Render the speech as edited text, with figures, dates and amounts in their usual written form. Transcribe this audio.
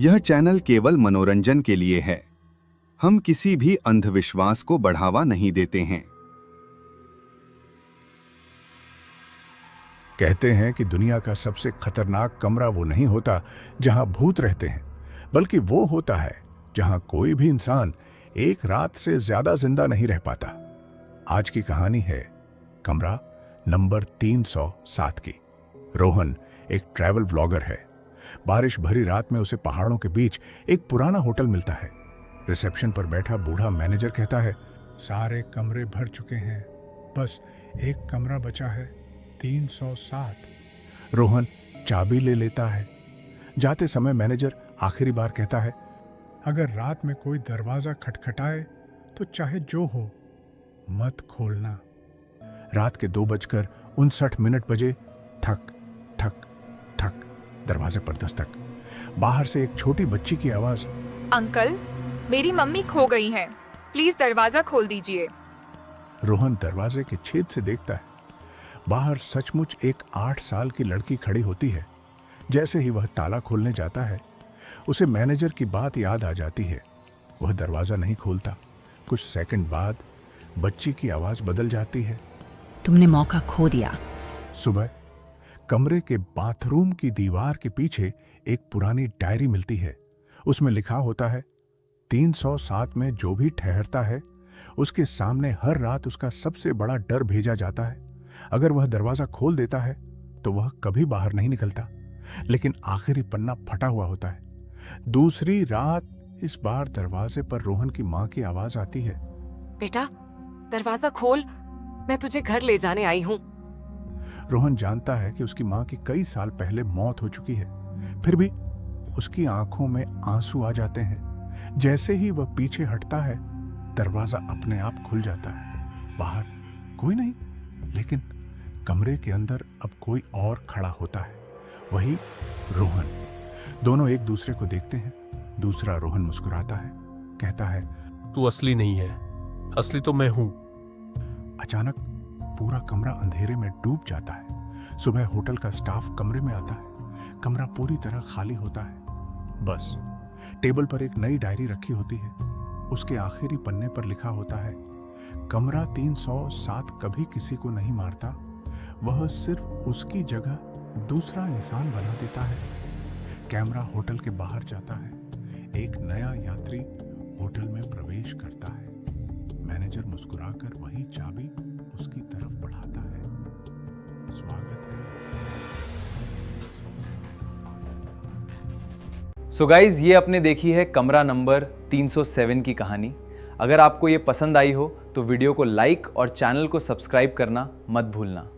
यह चैनल केवल मनोरंजन के लिए है। हम किसी भी अंधविश्वास को बढ़ावा नहीं देते हैं। कहते हैं कि दुनिया का सबसे खतरनाक कमरा वो नहीं होता जहां भूत रहते हैं, बल्कि वो होता है जहां कोई भी इंसान एक रात से ज्यादा जिंदा नहीं रह पाता। आज की कहानी है कमरा नंबर 307 की। रोहन एक ट्रैवल व्लॉगर है। बारिश भरी रात में उसे पहाड़ों के बीच एक पुराना होटल मिलता है। रिसेप्शन पर बैठा बूढ़ा मैनेजर कहता है, सारे कमरे भर चुके हैं, बस एक कमरा बचा है, 307। रोहन चाबी ले लेता है। जाते समय मैनेजर आखिरी बार कहता है, अगर रात में कोई दरवाजा खटखटाए तो चाहे जो हो, मत खोलना। रात के 2:59 बजे ठक ठक ठक दरवाजे पर दस्तक। बाहर से एक छोटी बच्ची की आवाज, अंकल, मेरी मम्मी खो गई हैं, प्लीज दरवाजा खोल दीजिए। रोहन दरवाजे के छेद से देखता है। बाहर सचमुच एक 8 साल की लड़की खड़ी होती है। जैसे ही वह ताला खोलने जाता है, उसे मैनेजर की बात याद आ जाती है। वह दरवाजा नहीं खोलता। कुछ सेकंड बाद बच्ची की आवाज बदल जाती है, तुमने मौका खो दिया। सुबह कमरे के बाथरूम की दीवार के पीछे एक पुरानी डायरी मिलती है। उसमें लिखा होता है, 307 में जो भी ठहरता है उसके सामने हर रात उसका सबसे बड़ा डर भेजा जाता है। अगर वह दरवाजा खोल देता है तो वह कभी बाहर नहीं निकलता। लेकिन आखिरी पन्ना फटा हुआ होता है। दूसरी रात इस बार दरवाजे पर रोहन की मां की आवाज आती है, बेटा दरवाजा खोल, मैं तुझे घर ले जाने आई हूँ। रोहन जानता है कि उसकी मां की कई साल पहले मौत हो चुकी है, फिर भी उसकी आंखों में आंसू आ जाते हैं। जैसे ही वह पीछे हटता है, दरवाजा अपने आप खुल जाता है। बाहर कोई नहीं, लेकिन कमरे के अंदर अब कोई और खड़ा होता है, वही रोहन। दोनों एक दूसरे को देखते हैं। दूसरा रोहन मुस्कुराता है, कहता है, तू असली नहीं है, असली तो मैं हूं। अचानक पूरा कमरा अंधेरे में डूब जाता है। सुबह होटल का स्टाफ कमरे में आता है। कमरा पूरी तरह खाली होता है। बस टेबल पर एक नई डायरी रखी होती है। उसके आखिरी पन्ने पर लिखा होता है, कमरा 307 कभी किसी को नहीं मारता, वह सिर्फ उसकी जगह दूसरा इंसान बना देता है। कैमरा होटल के बाहर जाता है। एक नया यात्री होटल में प्रवेश करता है। मैनेजर मुस्कुराकर वही चाबी उसकी तरफ बढ़ाता है। स्वागत है। सो गाइज, ये आपने देखी है कमरा नंबर 307 की कहानी। अगर आपको ये पसंद आई हो तो वीडियो को लाइक और चैनल को सब्सक्राइब करना मत भूलना।